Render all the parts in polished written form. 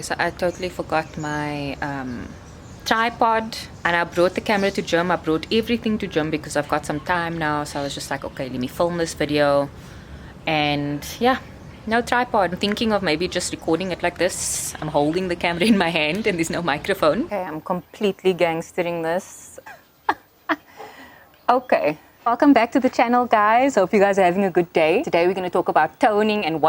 So I totally forgot my tripod, and I brought the camera to gym. I brought everything to gym because I've got some time now. So I was just like, okay, let me film this video. And yeah, no tripod. I'm thinking of maybe just recording it like this. I'm holding the camera in my hand and there's no microphone. Okay, I'm completely gangstering this. Okay. Welcome back to the channel, guys. Hope you guys are having a good day. Today we're going to talk about toning and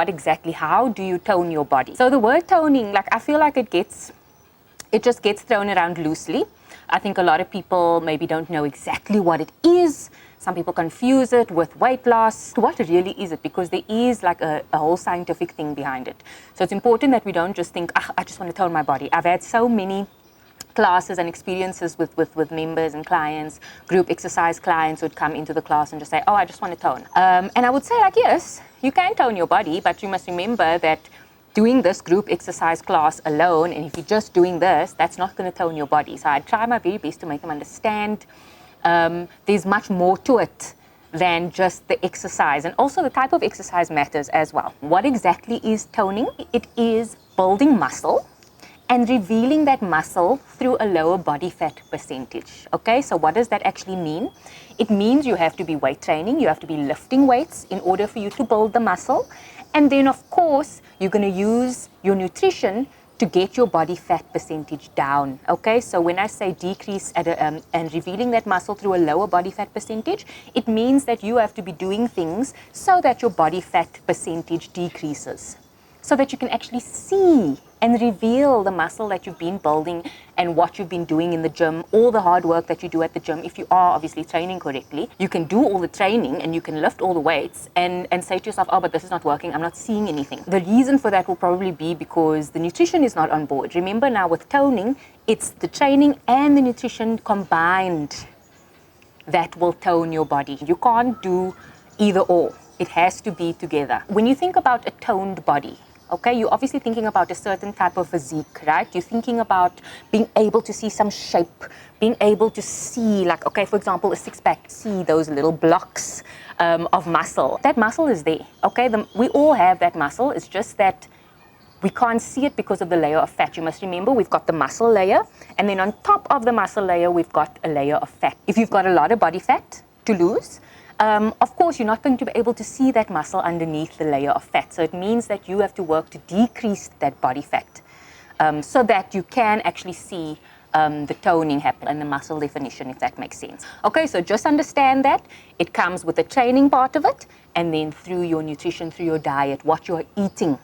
how do you tone your body. So the word toning, I feel like it just gets thrown around loosely. I think a lot of people maybe don't know exactly what it is. Some people confuse it with weight loss. What really is it? Because there is a whole scientific thing behind it. So it's important that we don't just think, I just want to tone my body. I've had so many classes and experiences with members and clients, group exercise clients would come into the class and just say, I just want to tone. And I would say yes, you can tone your body, but you must remember that doing this group exercise class alone, and if you're just doing this, that's not going to tone your body. So I try my very best to make them understand there's much more to it than just the exercise, and also the type of exercise matters as well. What exactly is toning? It is building muscle and revealing that muscle through a lower body fat percentage. Okay, so what does that actually mean? It means you have to be weight training, you have to be lifting weights in order for you to build the muscle. And then, of course, you're going to use your nutrition to get your body fat percentage down. Okay, so when I say decrease and revealing that muscle through a lower body fat percentage, it means that you have to be doing things so that your body fat percentage decreases, so that you can actually see and reveal the muscle that you've been building and what you've been doing in the gym, all the hard work that you do at the gym. If you are obviously training correctly, you can do all the training and you can lift all the weights and say to yourself, but this is not working, I'm not seeing anything. The reason for that will probably be because the nutrition is not on board. Remember now, with toning, it's the training and the nutrition combined that will tone your body. You can't do either or. It has to be together. When you think about a toned body, okay, you're obviously thinking about a certain type of physique, right? You're thinking about being able to see some shape, being able to see, for example, a six-pack, see those little blocks of muscle. That muscle is there, okay? We all have that muscle. It's just that we can't see it because of the layer of fat. You must remember, we've got the muscle layer, and then on top of the muscle layer, we've got a layer of fat. If you've got a lot of body fat to lose, of course, you're not going to be able to see that muscle underneath the layer of fat. So it means that you have to work to decrease that body fat so that you can actually see the toning happen and the muscle definition, if that makes sense. Okay, so just understand that it comes with the training part of it, and then through your nutrition, through your diet, what you're eating.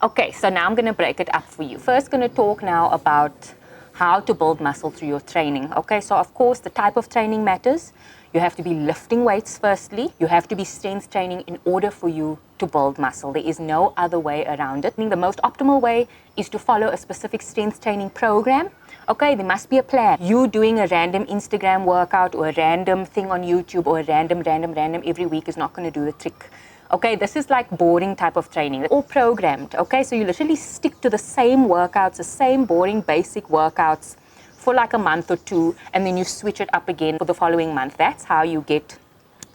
Okay, so now I'm going to break it up for you. First, going to talk now about how to build muscle through your training. Okay, so of course, the type of training matters. You have to be lifting weights firstly. You have to be strength training in order for you to build muscle. There is no other way around it. I think the most optimal way is to follow a specific strength training program. Okay, there must be a plan. You doing a random Instagram workout or a random thing on YouTube or a random every week is not going to do the trick. Okay, this is like boring type of training. They're all programmed. Okay, so you literally stick to the same workouts, the same boring basic workouts for a month or two, and then you switch it up again for the following month. That's how you get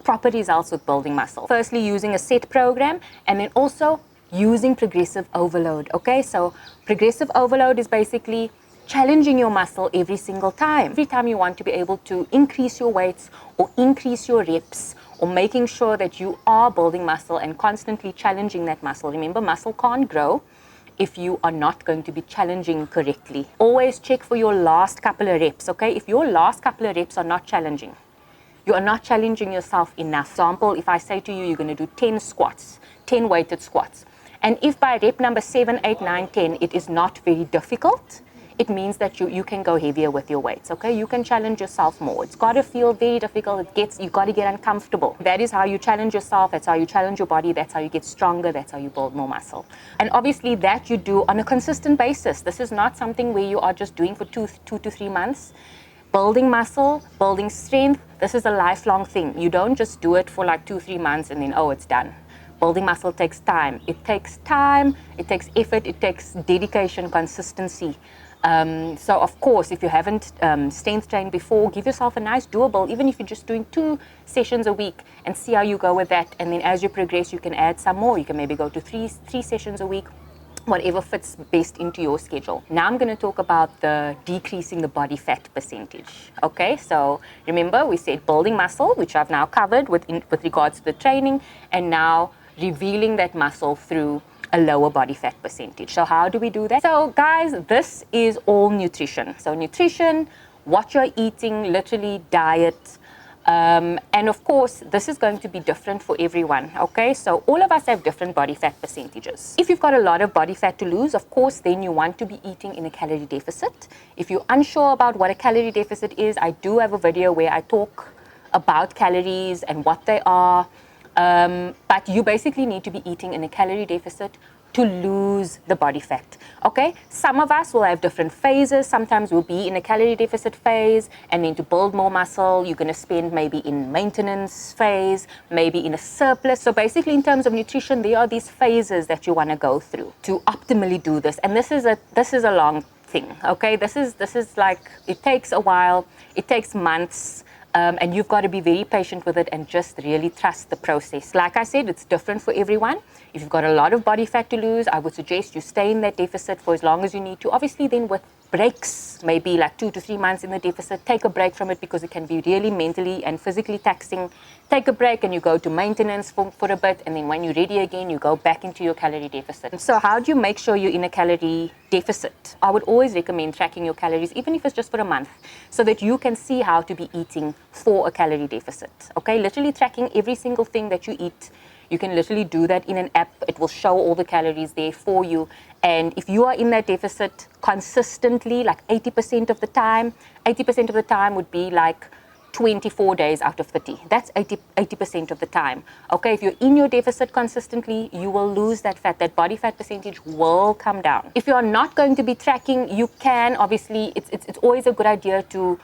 proper results with building muscle. Firstly, using a set program, and then also using progressive overload. Okay, so progressive overload is basically challenging your muscle every single time. Every time you want to be able to increase your weights or increase your reps, or making sure that you are building muscle and constantly challenging that muscle. Remember, muscle can't grow if you are not going to be challenging correctly. Always check for your last couple of reps, okay? If your last couple of reps are not challenging, you are not challenging yourself enough. For example, if I say to you, you're going to do 10 squats, 10 weighted squats, and if by rep number 7, 8, 9, 10, it is not very difficult, it means that you can go heavier with your weights, okay? You can challenge yourself more. It's got to feel very difficult. You've got to get uncomfortable. That is how you challenge yourself. That's how you challenge your body. That's how you get stronger. That's how you build more muscle. And obviously that you do on a consistent basis. This is not something where you are just doing for two to 3 months. Building muscle, building strength, this is a lifelong thing. You don't just do it for 2-3 months and then, it's done. Building muscle takes time. It takes time, it takes effort, it takes dedication, consistency. So of course, if you haven't strength trained before, give yourself a nice doable, even if you're just doing 2 sessions a week, and see how you go with that. And then as you progress, you can add some more. You can maybe go to three sessions a week. whatever fits best into your schedule. Now I'm going to talk about the decreasing the body fat percentage. Okay, so remember we said building muscle, which I've now covered with regards to the training, and now revealing that muscle through a lower body fat percentage. So how do we do that? So guys, this is all nutrition. So nutrition, what you're eating, literally diet. And of course, this is going to be different for everyone, okay? So all of us have different body fat percentages. If you've got a lot of body fat to lose, of course, then you want to be eating in a calorie deficit. If you're unsure about what a calorie deficit is, I do have a video where I talk about calories and what they are. But you basically need to be eating in a calorie deficit to lose the body fat, okay? Some of us will have different phases. Sometimes we'll be in a calorie deficit phase, and then to build more muscle, you're gonna spend maybe in maintenance phase, maybe in a surplus. So basically in terms of nutrition, there are these phases that you wanna go through to optimally do this. And this is a long thing, okay? This is like, it takes a while, it takes months, and you've got to be very patient with it and just really trust the process. Like I said, it's different for everyone. If you've got a lot of body fat to lose, I would suggest you stay in that deficit for as long as you need to. Obviously, then with breaks, maybe like 2 to 3 months in the deficit, take a break from it because it can be really mentally and physically taxing. Take a break and you go to maintenance for a bit, and then when you're ready again, you go back into your calorie deficit. So how do you make sure you're in a calorie deficit? I would always recommend tracking your calories, even if it's just for a month, so that you can see how to be eating for a calorie deficit. Okay, literally tracking every single thing that you eat. You can literally do that in an app. It will show all the calories there for you. And if you are in that deficit consistently, like 80% of the time, 80% of the time would be like 24 days out of 30. That's 80% of the time. Okay, if you're in your deficit consistently, you will lose that fat. That body fat percentage will come down. If you are not going to be tracking, you can, obviously, it's always a good idea to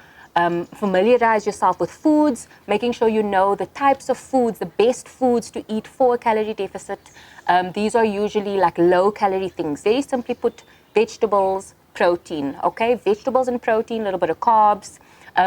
familiarize yourself with foods, making sure you know the types of foods, the best foods to eat for a calorie deficit. These are usually like low calorie things. Very simply put, vegetables, protein, okay? Vegetables and protein, a little bit of carbs.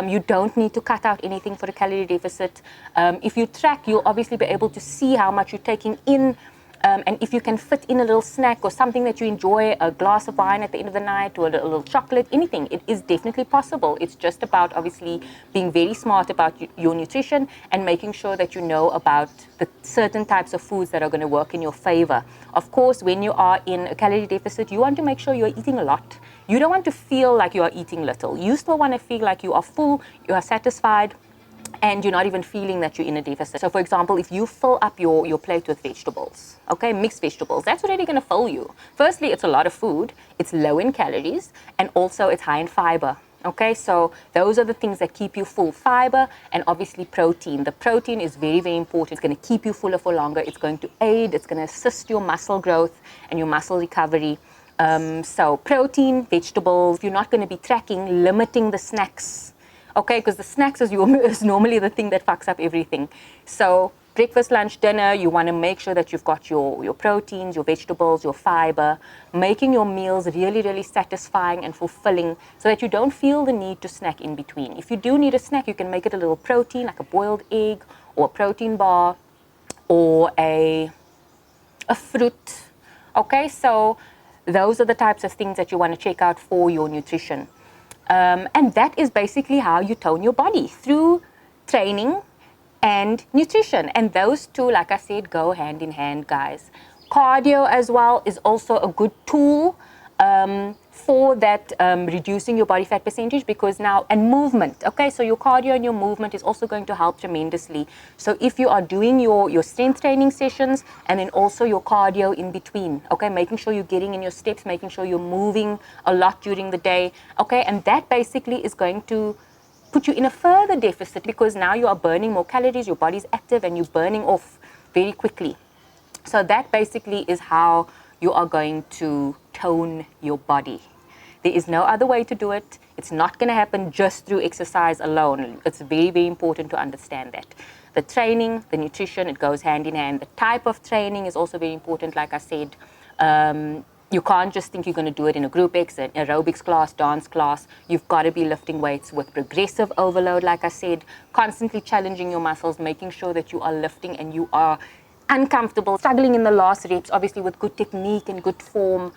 You don't need to cut out anything for a calorie deficit. If you track, you'll obviously be able to see how much you're taking in. And if you can fit in a little snack or something that you enjoy, a glass of wine at the end of the night or a little chocolate, anything, it is definitely possible. It's just about obviously being very smart about your nutrition and making sure that you know about the certain types of foods that are going to work in your favor. Of course, when you are in a calorie deficit, you want to make sure you're eating a lot. You don't want to feel like you are eating little. You still want to feel like you are full, you are satisfied, and you're not even feeling that you're in a deficit. So for example, if you fill up your plate with vegetables, okay, mixed vegetables, that's already going to fill you. Firstly, it's a lot of food, it's low in calories, and also it's high in fiber. Okay, so those are the things that keep you full. Fiber and obviously protein. The protein is very, very important. It's going to keep you fuller for longer. It's going to aid, it's going to assist your muscle growth and your muscle recovery. So protein, vegetables. If you're not going to be tracking, limiting the snacks. Okay, because the snacks is normally the thing that fucks up everything. So breakfast, lunch, dinner, you want to make sure that you've got your proteins, your vegetables, your fiber, making your meals really, really satisfying and fulfilling so that you don't feel the need to snack in between. If you do need a snack, you can make it a little protein, like a boiled egg or a protein bar or a fruit. Okay, so those are the types of things that you want to check out for your nutrition. And that is basically how you tone your body, through training and nutrition. And those two, like I said, go hand in hand, guys. Cardio as well is also a good tool for that, reducing your body fat percentage, because now, and movement, okay, so your cardio and your movement is also going to help tremendously. So if you are doing your strength training sessions and then also your cardio in between, okay, making sure you're getting in your steps, making sure you're moving a lot during the day, okay, and that basically is going to put you in a further deficit, because now you are burning more calories, your body's active and you're burning off very quickly. So that basically is how you are going to tone your body. There is no other way to do it. It's not going to happen just through exercise alone. It's very, very important to understand that. The training, the nutrition, it goes hand in hand. The type of training is also very important, like I said. You can't just think you're going to do it in a group X, an aerobics class, dance class. You've got to be lifting weights with progressive overload, like I said, constantly challenging your muscles, making sure that you are lifting and you are uncomfortable, struggling in the last reps, obviously with good technique and good form.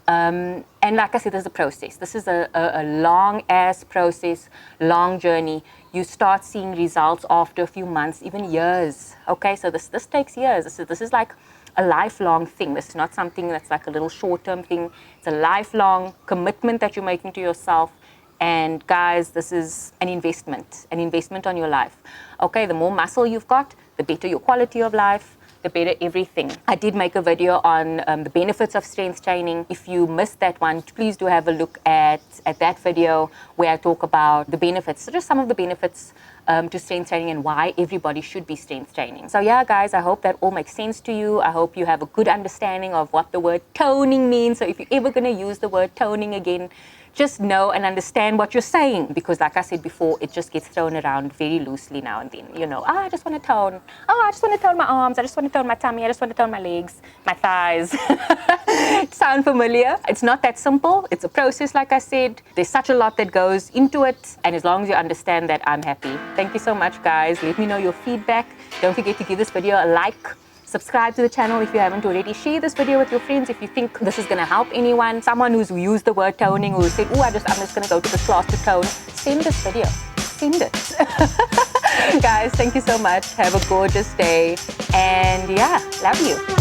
And like I said, there's a process. This is a long-ass process, long journey. You start seeing results after a few months, even years. Okay, so this takes years. This is like a lifelong thing. This is not something that's like a little short-term thing. It's a lifelong commitment that you're making to yourself. And guys, this is an investment on your life. Okay, the more muscle you've got, the better your quality of life, the better everything. I did make a video on the benefits of strength training. If you missed that one, please do have a look at that video where I talk about the benefits, so just some of the benefits to strength training and why everybody should be strength training. So yeah, guys, I hope that all makes sense to you. I hope you have a good understanding of what the word toning means. So if you're ever going to use the word toning again, just know and understand what you're saying, because like I said before, it just gets thrown around very loosely now and then. You know, I just want to tone. Oh, I just want to tone my arms. I just want to tone my tummy. I just want to tone my legs, my thighs. Sound familiar? It's not that simple. It's a process, like I said. There's such a lot that goes into it. And as long as you understand that, I'm happy. Thank you so much, guys. Let me know your feedback. Don't forget to give this video a like. Subscribe to the channel if you haven't already. Share this video with your friends if you think this is going to help anyone. Someone who's used the word toning, who said, oh, I'm just going to go to this class to tone. Send this video. Send it. Guys, thank you so much. Have a gorgeous day. And yeah, love you.